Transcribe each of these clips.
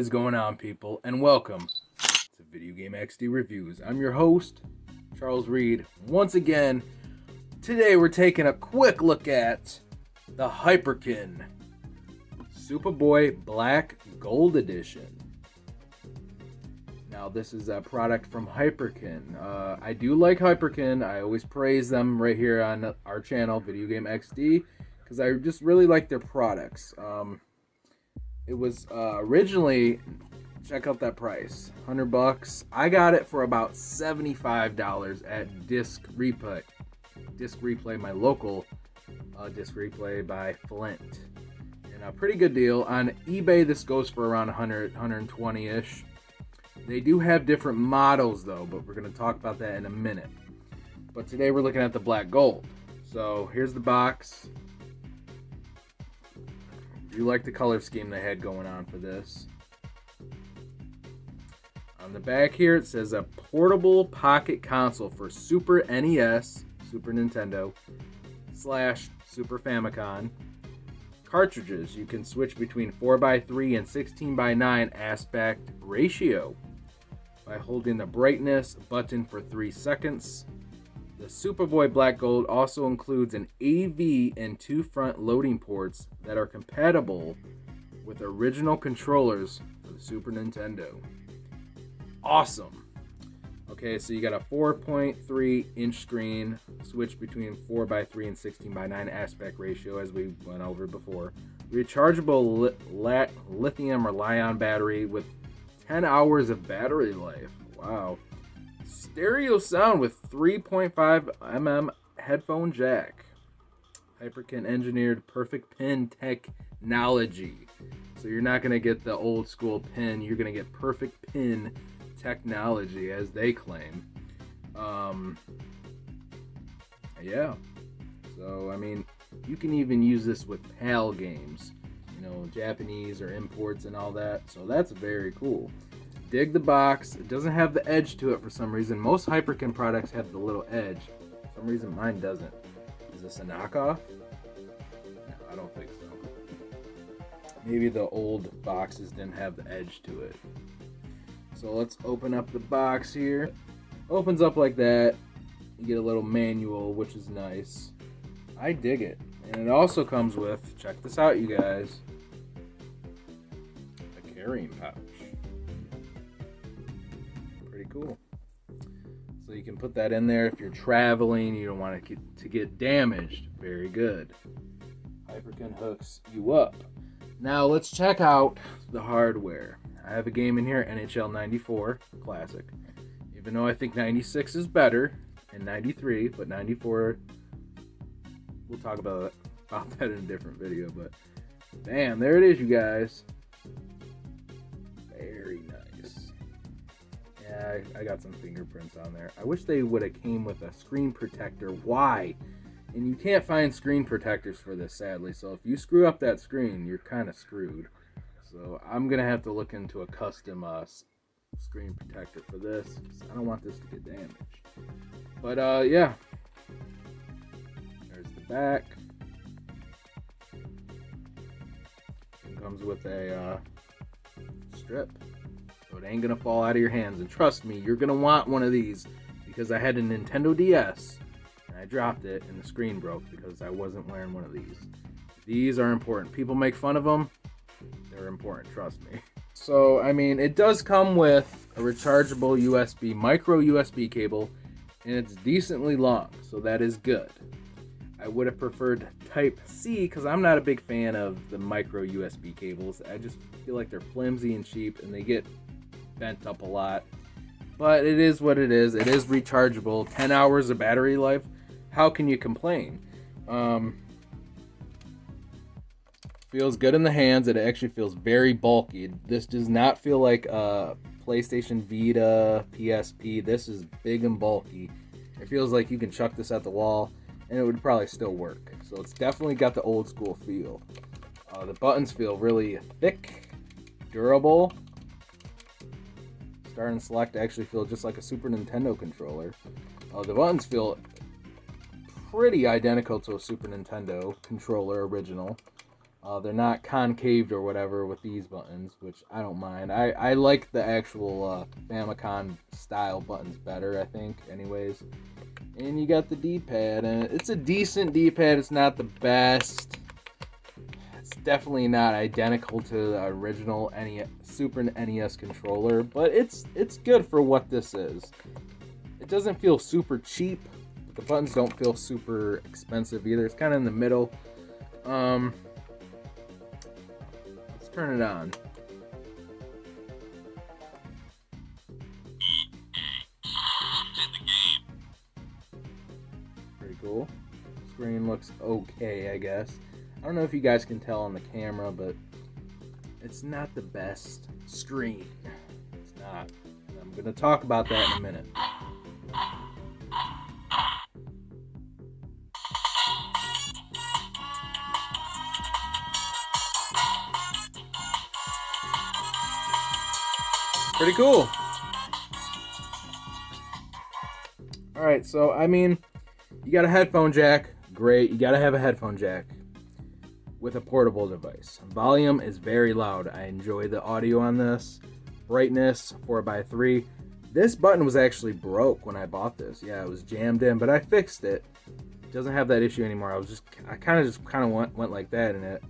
is going on, people, and welcome to Video Game XD Reviews. I'm your host, Charles Reed. Once again, today we're taking a quick look at the Hyperkin Supaboy Black Gold Edition. Now, this is a product from Hyperkin. I do like Hyperkin. I always praise them right here on our channel, Video Game XD, because I just really like their products. It was originally, check out that price, $100. I got it for about $75 at Disc Replay. Disc Replay, my local Disc Replay by Flint. And a pretty good deal. On eBay, this goes for around 100, 120-ish. They do have different models though, but we're going to talk about that in a minute. But today we're looking at the black gold. So here's the box. I do like the color scheme they had going on for this. On the back here it says a portable pocket console for Super NES, Super Nintendo, / Super Famicom. Cartridges, you can switch between 4x3 and 16:9 aspect ratio by holding the brightness button for 3 seconds. The Supaboy Black Gold also includes an AV and 2 front loading ports that are compatible with original controllers for the Super Nintendo. Awesome. Okay, so you got a 4.3 inch screen, switch between 4x3 and 16:9 aspect ratio as we went over before. Rechargeable lithium or ion battery with 10 hours of battery life. Wow. Stereo sound with 3.5mm headphone jack. Hyperkin engineered perfect pin technology. So you're not going to get the old school pin, you're going to get perfect pin technology as they claim. Yeah. So, I mean, you can even use this with PAL games, you know, Japanese or imports and all that. So that's very cool. Dig the box. It doesn't have the edge to it for some reason. Most Hyperkin products have the little edge. For some reason mine doesn't. Is this a knockoff? No, I don't think so. Maybe the old boxes didn't have the edge to it. So let's open up the box here. Opens up like that. You get a little manual, which is nice. I dig it. And it also comes with, check this out you guys, a carrying pouch. Cool. So you can put that in there if you're traveling, you don't want it to get damaged. Very good. Hyperkin hooks you up. Now let's check out the hardware. I have a game in here, NHL 94 Classic. Even though I think 96 is better and 93, but 94, we'll talk about that in a different video. But bam, there it is, you guys. Very nice. Yeah, I got some fingerprints on there. I wish they would have came with a screen protector. Why? And you can't find screen protectors for this, sadly. So if you screw up that screen, you're kind of screwed. So I'm going to have to look into a custom screen protector for this, because I don't want this to get damaged. But yeah. There's the back. It comes with a strip. So it ain't gonna fall out of your hands. And trust me, you're gonna want one of these, because I had a Nintendo DS and I dropped it and the screen broke because I wasn't wearing one of these. These are important. People make fun of them. They're important, trust me. So, I mean, it does come with a rechargeable USB, micro USB cable, and it's decently long, so that is good. I would have preferred Type-C because I'm not a big fan of the micro USB cables. I just feel like they're flimsy and cheap and they get bent up a lot. But it is what it is. It is rechargeable. 10 hours of battery life. How can you complain? Feels good in the hands. It actually feels very bulky. This does not feel like a PlayStation Vita, PSP. This is big and bulky. It feels like you can chuck this at the wall and it would probably still work. So it's definitely got the old school feel. The buttons feel really thick, durable. Start and select actually feel just like a Super Nintendo controller. The buttons feel pretty identical to a Super Nintendo controller original. They're not concaved or whatever with these buttons, which I don't mind. I like the actual Famicom style buttons better, I think, anyways. And you got the D-pad, and it's a decent D-pad. It's not the best. It's definitely not identical to the original Super NES controller, but it's good for what this is. It doesn't feel super cheap, but the buttons don't feel super expensive either. It's kind of in the middle. Let's turn it on. Pretty cool. Screen looks okay, I guess. I don't know if you guys can tell on the camera, but it's not the best screen. It's not. I'm going to talk about that in a minute. Pretty cool. Alright, so, I mean, you got a headphone jack. Great. You got to have a headphone jack with a portable device. Volume is very loud. I enjoy the audio on this. Brightness, 4x3. This button was actually broke when I bought this. Yeah, it was jammed in, but I fixed it. It doesn't have that issue anymore. I kind of went like that, and it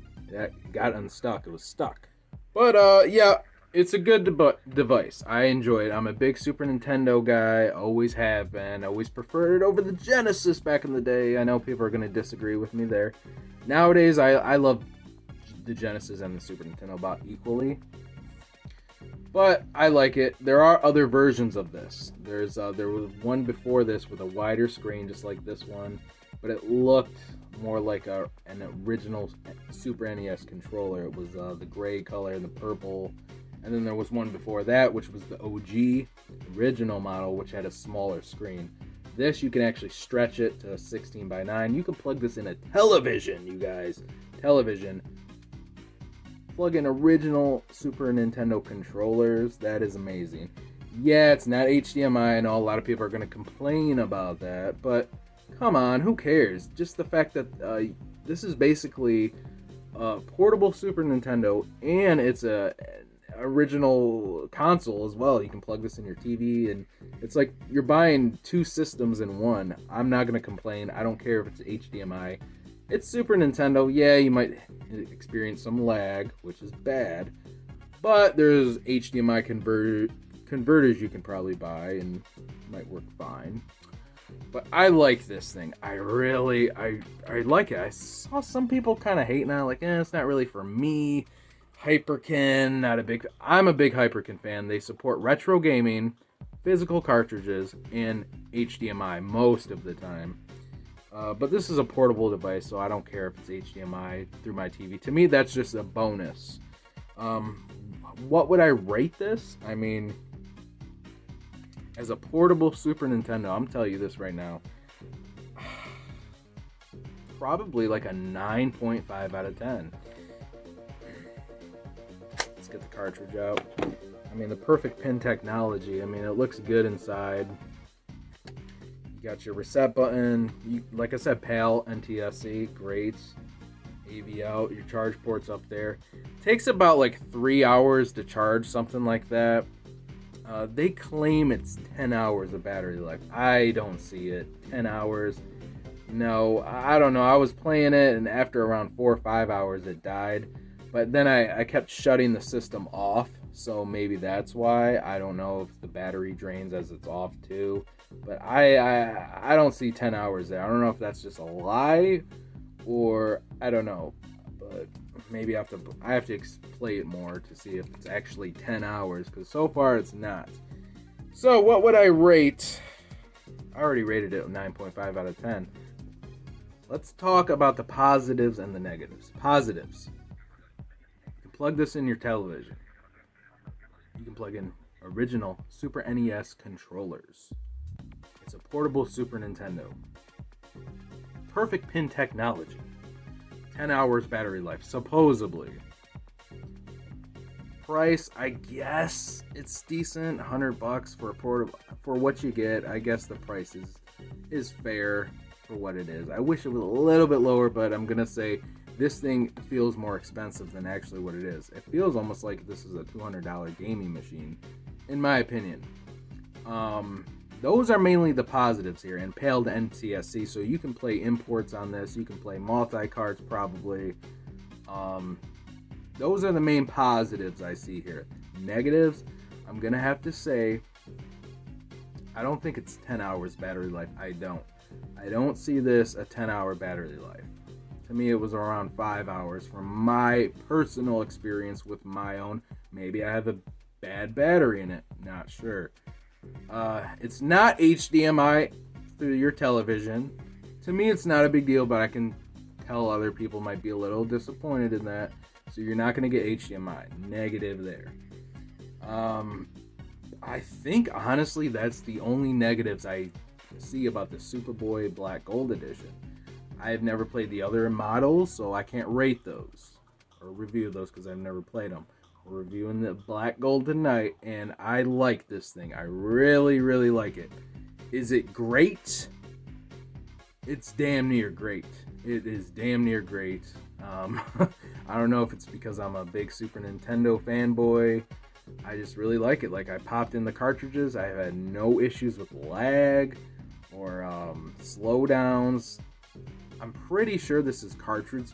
got unstuck. It was stuck. But yeah, it's a good device. I enjoy it. I'm a big Super Nintendo guy. Always have been. Always preferred it over the Genesis back in the day. I know people are going to disagree with me there. Nowadays, I love the Genesis and the Super Nintendo about equally. But I like it. There are other versions of this. There was one before this with a wider screen, just like this one, but it looked more like an original Super NES controller. It was the gray color and the purple. And then there was one before that, which was the OG original model, which had a smaller screen. This, you can actually stretch it to 16:9. You can plug this in a television, you guys. Television. Plug in original Super Nintendo controllers. That is amazing. Yeah, it's not HDMI. I know a lot of people are going to complain about that, but come on, who cares? Just the fact that this is basically a portable Super Nintendo, and it's a original console as well. You can plug this in your TV, and it's like you're buying two systems in one. I'm not going to complain. I don't care if it's HDMI. It's Super Nintendo. Yeah, you might experience some lag, which is bad, but there's HDMI converters you can probably buy, and it might work fine. But I like this thing. I like it. I saw some people kind of hating on it, like, it's not really for me. Hyperkin, I'm a big Hyperkin fan. They support retro gaming, physical cartridges, and HDMI most of the time. But this is a portable device, so I don't care if it's HDMI through my TV. To me, that's just a bonus. What would I rate this? I mean, as a portable Super Nintendo, I'm telling you this right now, probably like a 9.5 out of 10. Let's get the cartridge out. I mean, the perfect pin technology. I mean, it looks good inside. You got your reset button. Like I said, PAL, NTSC, great. AV out, your charge port's up there. Takes about like 3 hours to charge, something like that. They claim it's 10 hours of battery life. I don't see it. 10 hours. No, I don't know. I was playing it, and after around 4 or 5 hours, it died. But then I kept shutting the system off, so maybe that's why. I don't know if the battery drains as it's off too. But I don't see 10 hours there. I don't know if that's just a lie, or I don't know. But maybe I have to play it more to see if it's actually 10 hours, because so far it's not. So what would I rate? I already rated it 9.5 out of 10. Let's talk about the positives and the negatives. Positives. You can plug this in your television. You can plug in original Super NES controllers. It's a portable Super Nintendo. Perfect pin technology. 10 hours battery life, supposedly. Price, I guess it's decent. $100 for a portable. For what you get, I guess the price is fair for what it is. I wish it was a little bit lower, but I'm gonna say this thing feels more expensive than actually what it is. It feels almost like this is a $200 gaming machine, in my opinion. Those are mainly the positives here. Impaled NTSC, so you can play imports on this. You can play multi-carts probably. Those are the main positives I see here. Negatives, I'm going to have to say, I don't think it's 10 hours battery life. I don't see this a 10-hour battery life. To me, it was around 5 hours from my personal experience with my own. Maybe I have a bad battery in it. Not sure. It's not HDMI through your television. To me, it's not a big deal, but I can tell other people might be a little disappointed in that. So you're not going to get HDMI. Negative there. I think, honestly, that's the only negatives I see about the Supaboy Black Gold Edition. I have never played the other models, so I can't rate those or review those because I've never played them. We're reviewing the Black Gold tonight, and I like this thing. I really, really like it. Is it great? It's damn near great. It is damn near great. I don't know if it's because I'm a big Super Nintendo fanboy. I just really like it. Like, I popped in the cartridges. I had no issues with lag or slowdowns. I'm pretty sure this is cartridge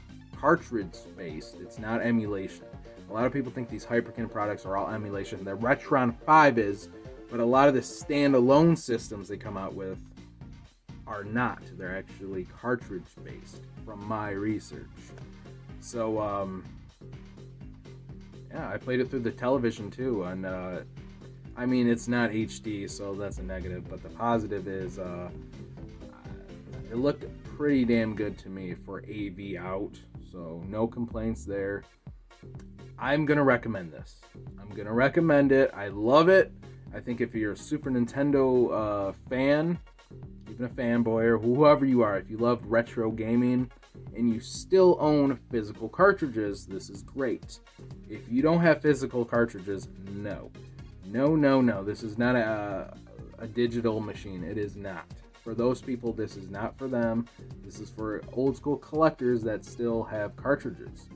based. It's not emulation. A lot of people think these Hyperkin products are all emulation. The Retron 5 is, but a lot of the standalone systems they come out with are not. They're actually cartridge based from my research. So, yeah, I played it through the television too, and I mean, it's not HD, so that's a negative, but the positive is it looked pretty damn good to me for AV out, so no complaints there. I'm going to recommend this. I'm going to recommend it. I love it. I think if you're a Super Nintendo fan, even a fanboy or whoever you are, if you love retro gaming and you still own physical cartridges, this is great. If you don't have physical cartridges, no. No. This is not a digital machine. It is not. For those people, this is not for them. This is for old school collectors that still have cartridges.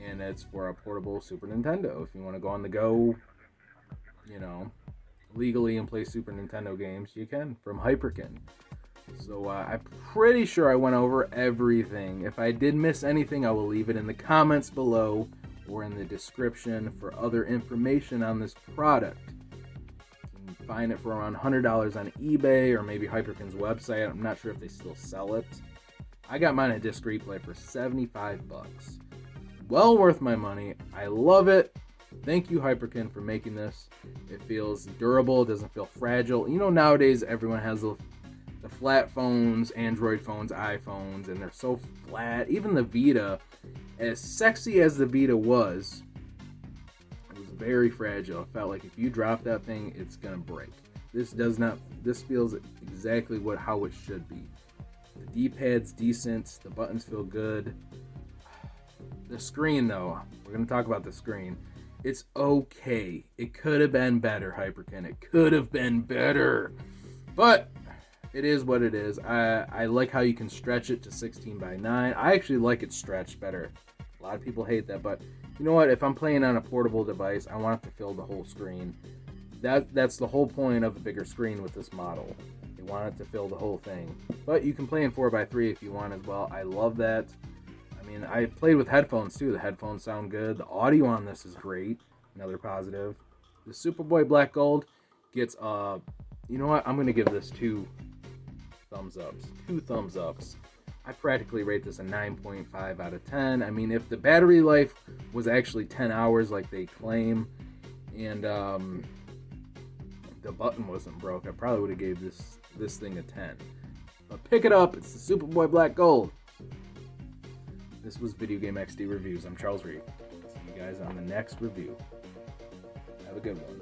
And it's for a portable Super Nintendo. If you want to go on the go, you know, legally and play Super Nintendo games, you can, from Hyperkin. So I'm pretty sure I went over everything. If I did miss anything, I will leave it in the comments below or in the description for other information on this product. You can find it for around $100 on eBay or maybe Hyperkin's website. I'm not sure if they still sell it. I got mine at Disc Replay for 75 bucks. Well worth my money. I love it. Thank you, Hyperkin, for making this. It feels durable. It doesn't feel fragile. You know, nowadays everyone has the flat phones, Android phones, iPhones, and they're so flat. Even the Vita, as sexy as the Vita was, it was very fragile. It felt like if you drop that thing, it's gonna break. This does not. This feels exactly how it should be. The D-pad's decent. The buttons feel good. The screen, though, we're going to talk about the screen. It's okay. It could have been better, Hyperkin. It could have been better. But it is what it is. I like how you can stretch it to 16 by 9. I actually like it stretched better. A lot of people hate that, but you know what? If I'm playing on a portable device, I want it to fill the whole screen. That's the whole point of a bigger screen with this model. You want it to fill the whole thing. But you can play in 4x3 if you want as well. I love that. I mean, I played with headphones too. The headphones sound good. The audio on this is great. Another positive. The Supaboy Black Gold gets, you know what? I'm going to give this 2 thumbs ups. 2 thumbs ups. I practically rate this a 9.5 out of 10. I mean, if the battery life was actually 10 hours like they claim, and the button wasn't broke, I probably would have gave this thing a 10. But pick it up. It's the Supaboy Black Gold. This was VGXD Reviews. I'm Charles Reed. See you guys on the next review. Have a good one.